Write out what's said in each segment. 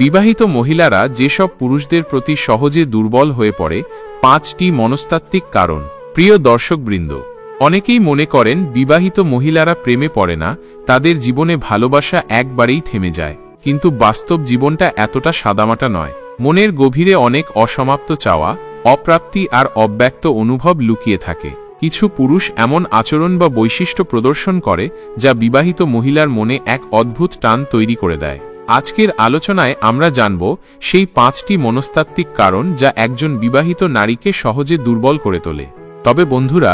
বিবাহিত মহিলারা যেসব পুরুষদের প্রতি সহজে দুর্বল হয়ে পড়ে, 5টি মনস্তাত্ত্বিক কারণ। প্রিয় দর্শকবৃন্দ, অনেকেই মনে করেন বিবাহিত মহিলারা প্রেমে পড়ে না, তাদের জীবনে ভালোবাসা একবারেই থেমে যায়। কিন্তু বাস্তব জীবনটা এতটা সাদামাটা নয়। মনের গভীরে অনেক অসমাপ্ত চাওয়া, অপ্রাপ্তি আর অব্যক্ত অনুভব লুকিয়ে থাকে। কিছু পুরুষ এমন আচরণ বা বৈশিষ্ট্য প্রদর্শন করে যা বিবাহিত মহিলার মনে এক অদ্ভুত টান তৈরি করে দেয়। আজকের আলোচনায় আমরা জানব সেই 5টি মনস্তাত্ত্বিক কারণ যা একজন বিবাহিত নারীকে সহজে দুর্বল করে তোলে। তবে বন্ধুরা,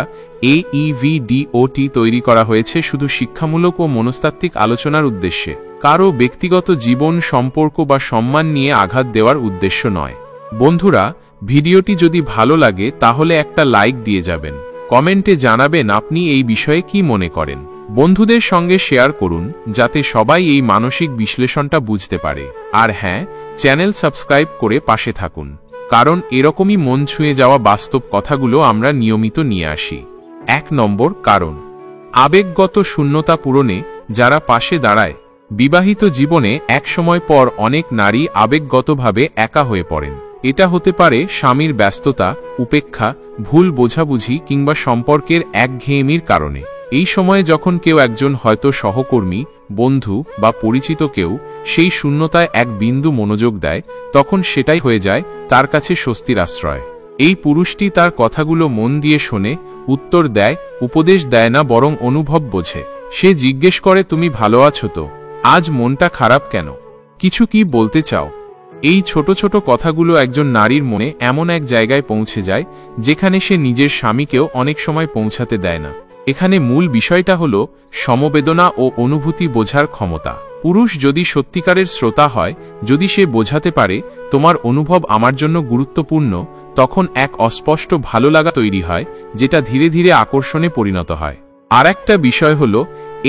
AEVDOT তৈরি করা হয়েছে শুধু শিক্ষামূলক ও মনস্তাত্ত্বিক আলোচনার উদ্দেশ্যে, কারও ব্যক্তিগত জীবন, সম্পর্ক বা সম্মান নিয়ে আঘাত দেওয়ার উদ্দেশ্য নয়। বন্ধুরা, ভিডিওটি যদি ভালো লাগে তাহলে একটা লাইক দিয়ে যাবেন। কমেন্টে জানাবেন আপনি এই বিষয়ে কি মনে করেন। বন্ধুদের সঙ্গে শেয়ার করুন যাতে সবাই এই মানসিক বিশ্লেষণটা বুঝতে পারে। আর হ্যাঁ, চ্যানেল সাবস্ক্রাইব করে পাশে থাকুন, কারণ এরকমই মন ছুঁয়ে যাওয়া বাস্তব কথাগুলো আমরা নিয়মিত নিয়ে আসি। 1 নম্বর কারণ, আবেগগত শূন্যতা পূরণে যারা পাশে দাঁড়ায়। বিবাহিত জীবনে এক সময় পর অনেক নারী আবেগগতভাবে একা হয়ে পড়েন। এটা হতে পারে স্বামীর ব্যস্ততা, উপেক্ষা, ভুল বোঝাবুঝি কিংবা সম্পর্কের একঘেয়েমির কারণে। এই সময়ে যখন কেউ একজন, হয়তো সহকর্মী, বন্ধু বা পরিচিত কেউ, সেই শূন্যতায় এক বিন্দু মনোযোগ দেয়, তখন সেটাই হয়ে যায় তার কাছে স্বস্তির আশ্রয়। এই পুরুষটি তার কথাগুলো মন দিয়ে শোনে, উত্তর দেয়, উপদেশ দেয় না, বরং অনুভব বোঝে। সে জিজ্ঞেস করে, তুমি ভালো আছো তো? আজ মনটা খারাপ কেন? কিছু কি বলতে চাও? এই ছোট ছোট কথাগুলো একজন নারীর মনে এমন এক জায়গায় পৌঁছে যায় যেখানে সে নিজের স্বামীকেও অনেক সময় পৌঁছাতে দেয় না। এখানে মূল বিষয়টা হলো সমবেদনা ও অনুভূতি বোঝার ক্ষমতা। পুরুষ যদি সত্যিকারের শ্রোতা হয়, যদি সে বোঝাতে পারে তোমার অনুভব আমার জন্য গুরুত্বপূর্ণ, তখন এক অস্পষ্ট ভালো লাগা তৈরি হয়, যেটা ধীরে ধীরে আকর্ষণে পরিণত হয়। আর একটা বিষয় হলো,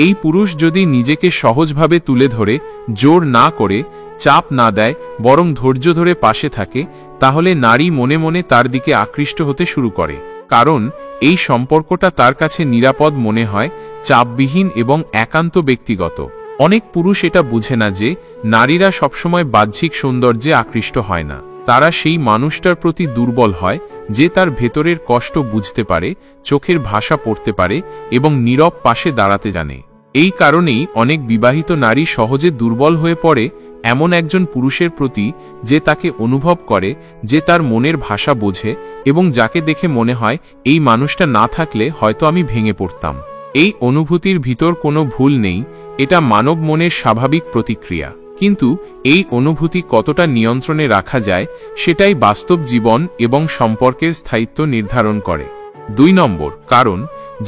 এই পুরুষ যদি নিজেকে সহজভাবে তুলে ধরে, জোর না করে, চাপ না দেয়, বরং ধৈর্য ধরে পাশে থাকে, তাহলে নারী মনে মনে তার দিকে আকৃষ্ট হতে শুরু করে। কারণ এই সম্পর্কটা তার কাছে নিরাপদ মনে হয়, চাপবিহীন এবং একান্ত ব্যক্তিগত। অনেক পুরুষ এটা বুঝে না যে নারীরা সবসময় বাহ্যিক সৌন্দর্যে আকৃষ্ট হয় না। তারা সেই মানুষটার প্রতি দুর্বল হয় যে তার ভেতরের কষ্ট বুঝতে পারে, চোখের ভাষা পড়তে পারে এবং নীরব পাশে দাঁড়াতে জানে। এই কারণেই অনেক বিবাহিত নারী সহজে দুর্বল হয়ে পড়ে এমন একজন পুরুষের প্রতি যে তাকে অনুভব করে, যে তার মনের ভাষা বোঝে এবং যাকে দেখে মনে হয় এই মানুষটা না থাকলে হয়তো আমি ভেঙে পড়তাম। এই অনুভূতির ভিতর কোনো ভুল নেই, এটা মানব মনের স্বাভাবিক প্রতিক্রিয়া। কিন্তু এই অনুভূতি কতটা নিয়ন্ত্রণে রাখা যায় সেটাই বাস্তব জীবন এবং সম্পর্কের স্থায়িত্ব নির্ধারণ করে। 2 নম্বর কারণ,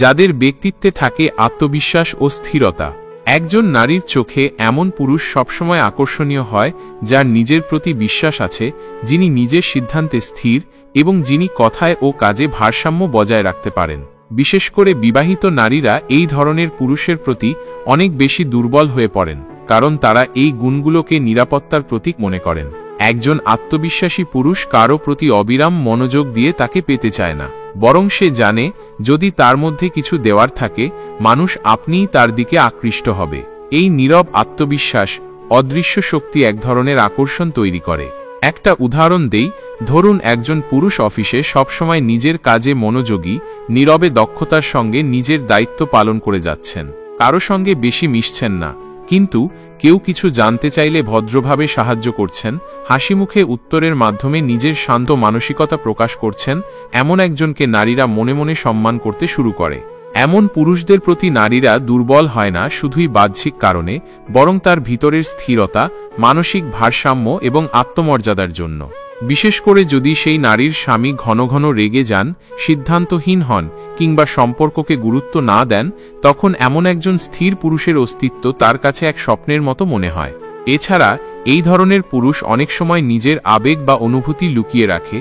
যাদের ব্যক্তিত্বে থাকে আত্মবিশ্বাস ও স্থিরতা। একজন নারীর চোখে এমন পুরুষ সবসময় আকর্ষণীয় হয় যার নিজের প্রতি বিশ্বাস আছে, যিনি নিজের সিদ্ধান্তে স্থির এবং যিনি কথায় ও কাজে ভারসাম্য বজায় রাখতে পারেন। বিশেষ করে বিবাহিত নারীরা এই ধরনের পুরুষের প্রতি অনেক বেশি দুর্বল হয়ে পড়েন, কারণ তারা এই গুণগুলোকে নিরাপত্তার প্রতীক মনে করেন। একজন আত্মবিশ্বাসী পুরুষ কারও প্রতি অবিরাম মনোযোগ দিয়ে তাকে পেতে চায় না, বরং সে জানে যদি তার মধ্যে কিছু দেওয়ার থাকে, মানুষ আপনিই তার দিকে আকৃষ্ট হবে। এই নীরব আত্মবিশ্বাস, অদৃশ্য শক্তি এক ধরনের আকর্ষণ তৈরি করে। একটা উদাহরণ দেই, ধরুন একজন পুরুষ অফিসে সবসময় নিজের কাজে মনোযোগী, নীরবে দক্ষতার সঙ্গে নিজের দায়িত্ব পালন করে যাচ্ছেন, কারো সঙ্গে বেশি মিশছেন না, কিন্তু কেউ কিছু জানতে চাইলে ভদ্রভাবে সাহায্য করছেন, হাসিমুখে উত্তরের মাধ্যমে নিজের শান্ত মানসিকতা প্রকাশ করছেন। এমন একজনকে নারীরা মনে মনে সম্মান করতে শুরু করে। এমন পুরুষদের প্রতি নারীরা দুর্বল হয় না শুধুই বাহ্যিক কারণে, বরং তার ভিতরের স্থিরতা, মানসিক ভারসাম্য এবং আত্মমর্যাদার জন্য। বিশেষ করে যদি সেই নারীর স্বামী ঘন ঘন রেগে যান, সিদ্ধান্তহীন হন কিংবা সম্পর্ককে গুরুত্ব না দেন, তখন এমন একজন স্থির পুরুষের অস্তিত্ব তার কাছে এক স্বপ্নের মতো মনে হয়। এছাড়া এই ধরনের পুরুষ অনেক সময় নিজের আবেগ বা অনুভূতি লুকিয়ে রাখে,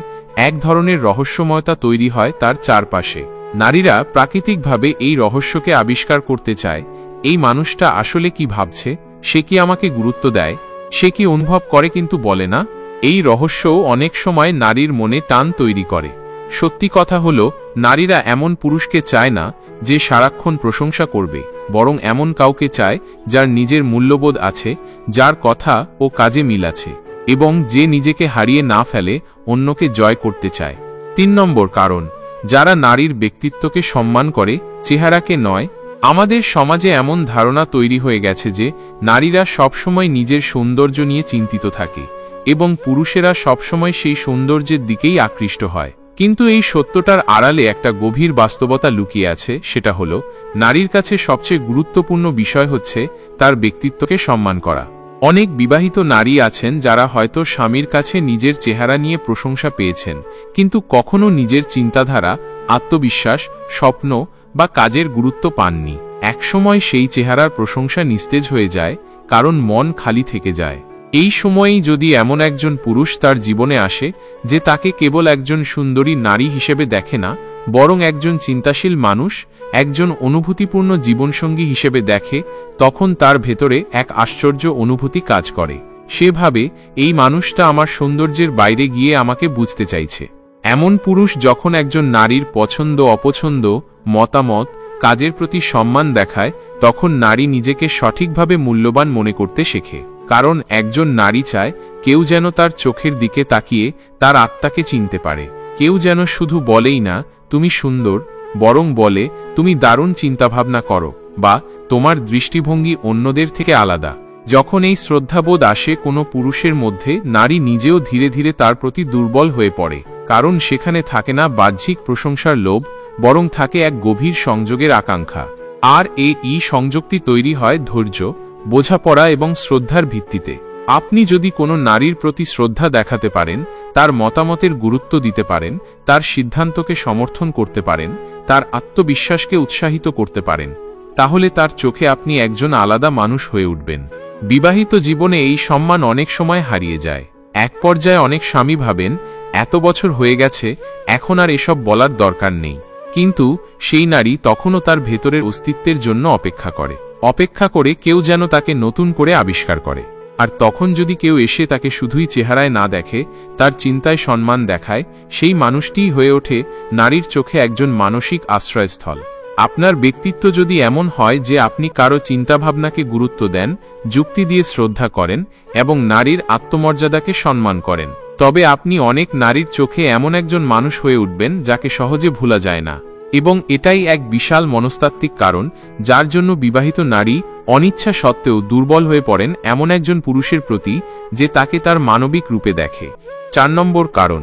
এক ধরনের রহস্যময়তা তৈরি হয় তার চারপাশে। নারীরা প্রাকৃতিকভাবে এই রহস্যকে আবিষ্কার করতে চায়। এই মানুষটা আসলে কি ভাবছে, সে কি আমাকে গুরুত্ব দেয়, সে কি অনুভব করে কিন্তু বলে না। এই রহস্যও অনেক সময় নারীর মনে টান তৈরি করে। সত্যি কথা হলো, নারীরা এমন পুরুষকে চায় না যে সারাক্ষণ প্রশংসা করবে, বরং এমন কাউকে চায় যার নিজের মূল্যবোধ আছে, যার কথা ও কাজে মিল আছে। এবং যে নিজেকে হারিয়ে না ফেলে অন্যকে জয় করতে চায়। 3 নম্বর কারণ, যারা নারীর ব্যক্তিত্বকে সম্মান করে, চেহারাকে নয়। আমাদের সমাজে এমন ধারণা তৈরি হয়ে গেছে যে নারীরা সবসময় নিজের সৌন্দর্য নিয়ে চিন্তিত থাকে এবং পুরুষেরা সবসময় সেই সৌন্দর্যের দিকেই আকৃষ্ট হয়। কিন্তু এই সত্যটার আড়ালে একটা গভীর বাস্তবতা লুকিয়ে আছে, সেটা হলো নারীর কাছে সবচেয়ে গুরুত্বপূর্ণ বিষয় হচ্ছে তার ব্যক্তিত্বকে সম্মান করা। অনেক বিবাহিত নারী আছেন যারা হয়তো স্বামীর কাছে নিজের চেহারা নিয়ে প্রশংসা পেয়েছেন, কিন্তু কখনো নিজের চিন্তাধারা, আত্মবিশ্বাস, স্বপ্ন বা কাজের গুরুত্ব পাননি। একসময় সেই চেহারার প্রশংসা নিস্তেজ হয়ে যায়, কারণ মন খালি থেকে যায়। এই সময়েই যদি এমন একজন পুরুষ তার জীবনে আসে যে তাকে কেবল একজন সুন্দরী নারী হিসেবে দেখে না, বরং একজন চিন্তাশীল মানুষ, একজন অনুভূতিপূর্ণ জীবনসঙ্গী হিসেবে দেখে, তখন তার ভেতরে এক আশ্চর্য অনুভূতি কাজ করে। সে ভাবে, এই মানুষটা আমার সৌন্দর্যের বাইরে গিয়ে আমাকে বুঝতে চাইছে। এমন পুরুষ যখন একজন নারীর পছন্দ, অপছন্দ, মতামত, কাজের প্রতি সম্মান দেখায়, তখন নারী নিজেকে সঠিকভাবে মূল্যবান মনে করতে শেখে। কারণ একজন নারী চায় কেউ যেন তার চোখের দিকে তাকিয়ে তার আত্মাকে চিনতে পারে। কেউ যেন শুধু বলেই না তুমি সুন্দর, বরং বলে তুমি দারুণ চিন্তাভাবনা করো, বা তোমার দৃষ্টিভঙ্গি অন্যদের থেকে আলাদা। যখন এই শ্রদ্ধাবোধ আসে কোনো পুরুষের মধ্যে, নারী নিজেও ধীরে ধীরে তার প্রতি দুর্বল হয়ে পড়ে। কারণ সেখানে থাকে না বাহ্যিক প্রশংসার লোভ, বরং থাকে এক গভীর সংযোগের আকাঙ্ক্ষা। আর এই সংযোগটি তৈরি হয় ধৈর্য, বোঝাপড়া এবং শ্রদ্ধার ভিত্তিতে। আপনি যদি কোনো নারীর প্রতি শ্রদ্ধা দেখাতে পারেন, তার মতামতের গুরুত্ব দিতে পারেন, তার সিদ্ধান্তকে সমর্থন করতে পারেন, তার আত্মবিশ্বাসকে উৎসাহিত করতে পারেন, তাহলে তার চোখে আপনি একজন আলাদা মানুষ হয়ে উঠবেন। বিবাহিত জীবনে এই সম্মান অনেক সময় হারিয়ে যায়। এক পর্যায়ে অনেক স্বামী ভাবেন, এত বছর হয়ে গেছে, এখন আর এসব বলার দরকার নেই। কিন্তু সেই নারী তখনও তার ভেতরের অস্তিত্বের জন্য অপেক্ষা করে কেউ যেন তাকে নতুন করে আবিষ্কার করে। আর তখন যদি কেউ এসে তাকে শুধুই চেহারায় না দেখে, তার চিন্তায় সম্মান দেখায়, সেই মানুষটিই হয়ে ওঠে নারীর চোখে একজন মানসিক আশ্রয়স্থল। আপনার ব্যক্তিত্ব যদি এমন হয় যে আপনি কারো চিন্তাভাবনাকে গুরুত্ব দেন, যুক্তি দিয়ে শ্রদ্ধা করেন এবং নারীর আত্মমর্যাদাকে সম্মান করেন, তবে আপনি অনেক নারীর চোখে এমন একজন মানুষ হয়ে উঠবেন যাকে সহজে ভোলা যায় না। এবং এটাই এক বিশাল মনস্তাত্ত্বিক কারণ যার জন্য বিবাহিত নারী অনিচ্ছা সত্ত্বেও দুর্বল হয়ে পড়েন এমন একজন পুরুষের প্রতি যে তাকে তার মানবিক রূপে দেখে। 4 নম্বর কারণ,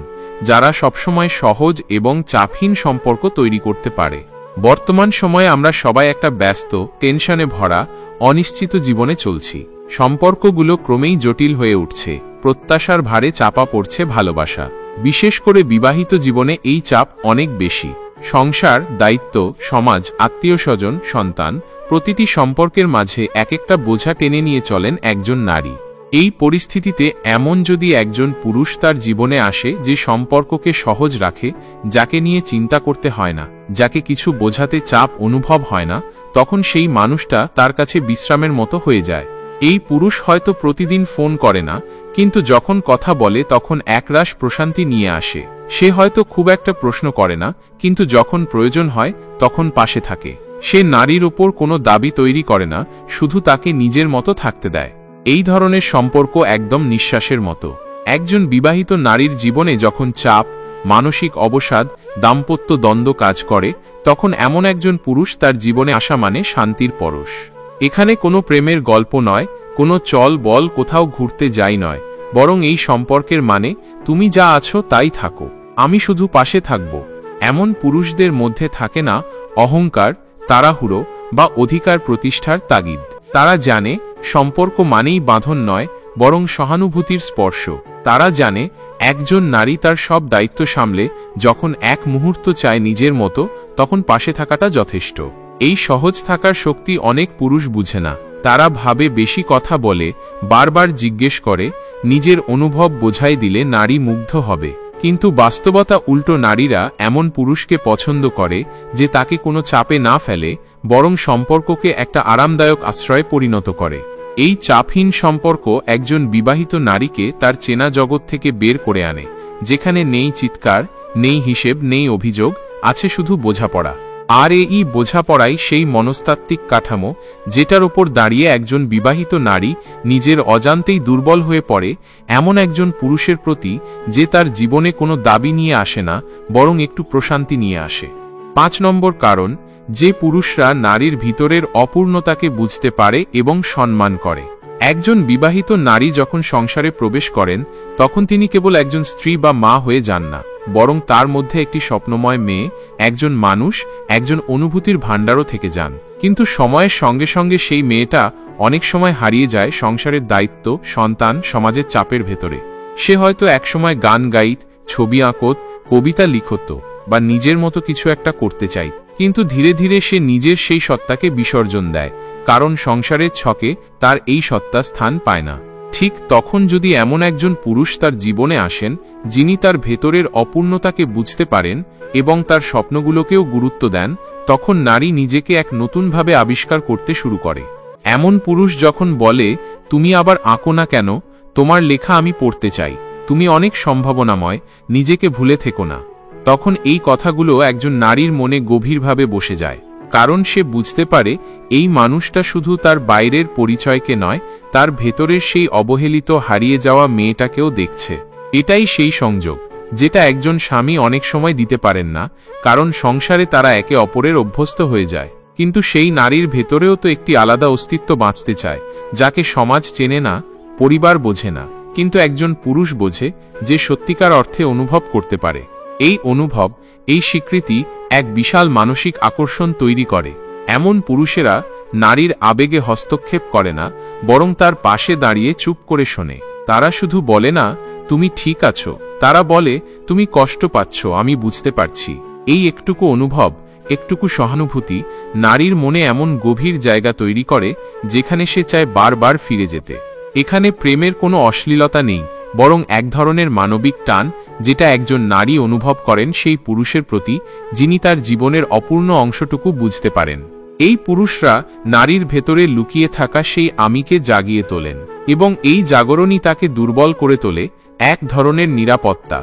যারা সবসময় সহজ এবং চাপহীন সম্পর্ক তৈরি করতে পারে। বর্তমান সময়ে আমরা সবাই একটা ব্যস্ত, টেনশনে ভরা, অনিশ্চিত জীবনে চলছি। সম্পর্কগুলো ক্রমেই জটিল হয়ে উঠছে, প্রত্যাশার ভারে চাপা পড়ছে ভালোবাসা। বিশেষ করে বিবাহিত জীবনে এই চাপ অনেক বেশি। সংসার, দায়িত্ব, সমাজ, আত্মীয়স্বজন, সন্তান, প্রতিটি সম্পর্কের মাঝে এক একটা বোঝা টেনে নিয়ে চলেন একজন নারী। এই পরিস্থিতিতে এমন যদি একজন পুরুষ তার জীবনে আসে যে সম্পর্ককে সহজ রাখে, যাকে নিয়ে চিন্তা করতে হয় না, যাকে কিছু বোঝাতে চাপ অনুভব হয় না, তখন সেই মানুষটা তার কাছে বিশ্রামের মতো হয়ে যায়। এই পুরুষ হয়তো প্রতিদিন ফোন করে না, কিন্তু যখন কথা বলে তখন একরাশ প্রশান্তি নিয়ে আসে। সে হয়তো খুব একটা প্রশ্ন করে না, কিন্তু যখন প্রয়োজন হয় তখন পাশে থাকে। সে নারীর ওপর কোনো দাবি তৈরি করে না, শুধু তাকে নিজের মতো থাকতে দেয়। এই ধরনের সম্পর্ক একদম নিঃশ্বাসের মতো। একজন বিবাহিত নারীর জীবনে যখন চাপ, মানসিক অবসাদ, দাম্পত্য দ্বন্দ্ব কাজ করে, তখন এমন একজন পুরুষ তার জীবনে আসা মানে শান্তির পরশ। এখানে কোনো প্রেমের গল্প নয়, কোনো চল বল কোথাও ঘুরতে যাই নয়, বরং এই সম্পর্কের মানে তুমি যা আছো তাই থাকো, আমি শুধু পাশে থাকব। এমন পুরুষদের মধ্যে থাকে না অহংকার, তাড়াহুড়ো বা অধিকার প্রতিষ্ঠার তাগিদ। তারা জানে সম্পর্ক মানেই বাঁধন নয়, বরং সহানুভূতির স্পর্শ। তারা জানে একজন নারী তার সব দায়িত্ব সামলে যখন এক মুহূর্ত চায় নিজের মতো, তখন পাশে থাকাটা যথেষ্ট। এই সহজ থাকার শক্তি অনেক পুরুষ বুঝে না। তারা ভাবে বেশি কথা বলে, বারবার জিজ্ঞেস করে, নিজের অনুভব বোঝাই দিলে নারী মুগ্ধ হবে। কিন্তু বাস্তবতা উল্টো। নারীরা এমন পুরুষকে পছন্দ করে যে তাকে কোনো চাপে না ফেলে, বরং সম্পর্ককে একটা আরামদায়ক আশ্রয়ে পরিণত করে। এই চাপহীন সম্পর্ক একজন বিবাহিত নারীকে তার চেনা জগৎ থেকে বের করে আনে, যেখানে নেই চিৎকার, নেই হিসেব, নেই অভিযোগ, আছে শুধু বোঝাপড়া। আর এই বোঝাপড়াই সেই মনস্তাত্ত্বিক কাঠামো যেটার ওপর দাঁড়িয়ে একজন বিবাহিত নারী নিজের অজান্তেই দুর্বল হয়ে পড়ে এমন একজন পুরুষের প্রতি যে তার জীবনে কোনো দাবি নিয়ে আসে না, বরং একটু প্রশান্তি নিয়ে আসে। 5 নম্বর কারণ, যে পুরুষরা নারীর ভিতরের অপূর্ণতাকে বুঝতে পারে এবং সম্মান করে। একজন বিবাহিত নারী যখন সংসারে প্রবেশ করেন তখন তিনি কেবল একজন স্ত্রী বা মা হয়ে যান না, বরং তার মধ্যে একটি স্বপ্নময় মেয়ে, একজন মানুষ, একজন অনুভূতির ভাণ্ডারও থেকে যান। কিন্তু সময়ের সঙ্গে সঙ্গে সেই মেয়েটা অনেক সময় হারিয়ে যায় সংসারের দায়িত্ব, সন্তান, সমাজের চাপের ভেতরে। সে হয়তো একসময় গান গাইত, ছবি আঁকত, কবিতা লিখত বা নিজের মতো কিছু একটা করতে চাই, কিন্তু ধীরে ধীরে সে নিজের সেই সত্তাকে বিসর্জন দেয়, কারণ সংসারের ছকে তার এই সত্তা স্থান পায় না। ঠিক তখন যদি এমন একজন পুরুষ তার জীবনে আসেন যিনি তার ভেতরের অপূর্ণতাকে বুঝতে পারেন এবং তার স্বপ্নগুলোকেও গুরুত্ব দেন, তখন নারী নিজেকে এক নতুনভাবে আবিষ্কার করতে শুরু করে। এমন পুরুষ যখন বলে, তুমি আবার আঁকো না কেন, তোমার লেখা আমি পড়তে চাই, তুমি অনেক সম্ভাবনাময়, নিজেকে ভুলে থেকো না, তখন এই কথাগুলো একজন নারীর মনে গভীরভাবে বসে যায়। কারণ সে বুঝতে পারে এই মানুষটা শুধু তার বাইরের পরিচয়কে নয়, তার ভেতরের সেই অবহেলিত হারিয়ে যাওয়া মেয়েটাকেও দেখছে। এটাই সেই সংযোগ যেটা একজন স্বামী অনেক সময় দিতে পারেন না, কারণ সংসারে তারা একে অপরের অভ্যস্ত হয়ে যায়। কিন্তু সেই নারীর ভেতরেও তো একটি আলাদা অস্তিত্ব বাঁচতে চায়, যাকে সমাজ চেনে না, পরিবার বোঝে না, কিন্তু একজন পুরুষ বোঝে, যে সত্যিকার অর্থে অনুভব করতে পারে। এই অনুভব, এই স্বীকৃতি এক বিশাল মানসিক আকর্ষণ তৈরি করে। এমন পুরুষেরা নারীর আবেগে হস্তক্ষেপ করে না, বরং তার পাশে দাঁড়িয়ে চুপ করে শোনে। তারা শুধু বলে না, তুমি ঠিক আছো, তারা বলে, তুমি কষ্ট পাচ্ছ, আমি বুঝতে পারছি। এই একটুকু অনুভব, একটুকু সহানুভূতি নারীর মনে এমন গভীর জায়গা তৈরি করে যেখানে সে চায় বারবার ফিরে যেতে। এখানে প্রেমের কোনো অশ্লীলতা নেই, বরং এক ধরনের মানবিক টান, যেটা একজন নারী অনুভব করেন সেই পুরুষের প্রতি যিনি তার জীবনের অপূর্ণ অংশটুকু বুঝতে পারেন। এই পুরুষরা নারীর ভেতরে লুকিয়ে থাকা সেই আমিকে জাগিয়ে তোলেন, এবং এই জাগরণই তাকে দুর্বল করে তোলে। এক ধরনের নিরাপত্তা,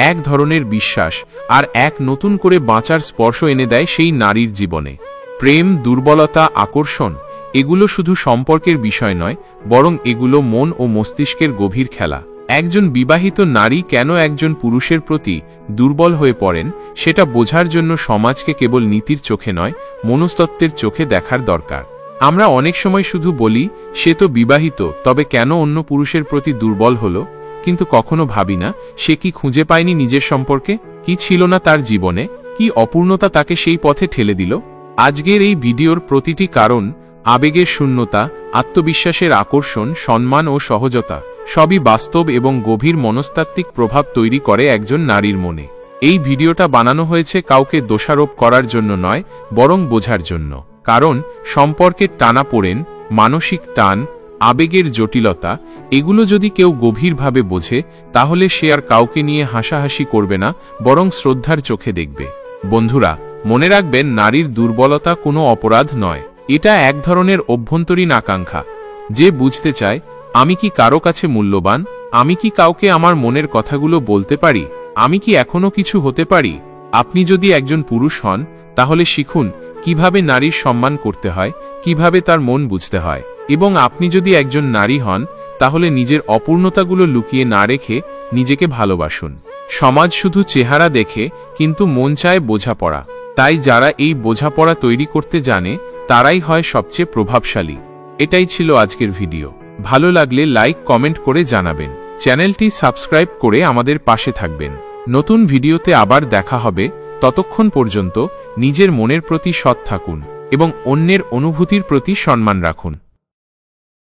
এক ধরনের বিশ্বাস, আর এক নতুন করে বাঁচার স্পর্শ এনে দেয় সেই নারীর জীবনে। প্রেম, দুর্বলতা, আকর্ষণ, এগুলো শুধু সম্পর্কের বিষয় নয়, বরং এগুলো মন ও মস্তিষ্কের গভীর খেলা। একজন বিবাহিত নারী কেন একজন পুরুষের প্রতি দুর্বল হয়ে পড়েন, সেটা বোঝার জন্য সমাজকে কেবল নীতির চোখে নয়, মনস্তত্ত্বের চোখে দেখার দরকার। আমরা অনেক সময় শুধু বলি, সে তো বিবাহিত, তবে কেন অন্য পুরুষের প্রতি দুর্বল হলো, কিন্তু কখনো ভাবি না, সে কি খুঁজে পায়নি নিজের সম্পর্কে? কি ছিল না তার জীবনে? কি অপূর্ণতা তাকে সেই পথে ঠেলে দিল? আজকের এই ভিডিওর প্রতিটি কারণ, আবেগের শূন্যতা, আত্মবিশ্বাসের আকর্ষণ, সম্মান ও সহজতা, সবই বাস্তব এবং গভীর মনস্তাত্ত্বিক প্রভাব তৈরি করে একজন নারীর মনে। এই ভিডিওটা বানানো হয়েছে কাউকে দোষারোপ করার জন্য নয়, বরং বোঝার জন্য। কারণ সম্পর্কের টানাপোড়েন, মানসিক টান, আবেগের জটিলতা, এগুলো যদি কেউ গভীরভাবে বোঝে, তাহলে সে আর কাউকে নিয়ে হাসাহাসি করবে না, বরং শ্রদ্ধার চোখে দেখবে। বন্ধুরা, মনে রাখবেন, নারীর দুর্বলতা কোনো অপরাধ নয়, এটা এক ধরনের অভ্যন্তরীণ আকাঙ্ক্ষা। যে বুঝতে চায়, আমি কি কারো কাছে মূল্যবান, আমি কি কাউকে আমার মনের কথাগুলো বলতে পারি, আমি কি এখনো কিছু হতে পারি। আপনি যদি একজন পুরুষ হন, তাহলে শিখুন কিভাবে নারীর সম্মান করতে হয়, কিভাবে তার মন বুঝতে হয়। এবং আপনি যদি একজন নারী হন, তাহলে নিজের অপূর্ণতাগুলো লুকিয়ে না রেখে নিজেকে ভালোবাসুন। সমাজ শুধু চেহারা দেখে, কিন্তু মন চায় বোঝাপড়া। তাই যারা এই বোঝাপড়া তৈরি করতে জানে, তারাই হয় সবচেয়ে প্রভাবশালী। এটাই ছিল আজকের ভিডিও। ভালো লাগলে লাইক, কমেন্ট করে জানাবেন। চ্যানেলটি সাবস্ক্রাইব করে আমাদের পাশে থাকবেন। নতুন ভিডিওতে আবার দেখা হবে। ততক্ষণ পর্যন্ত নিজের মনের প্রতি সৎ থাকুন এবং অন্যের অনুভূতির প্রতি সম্মান রাখুন।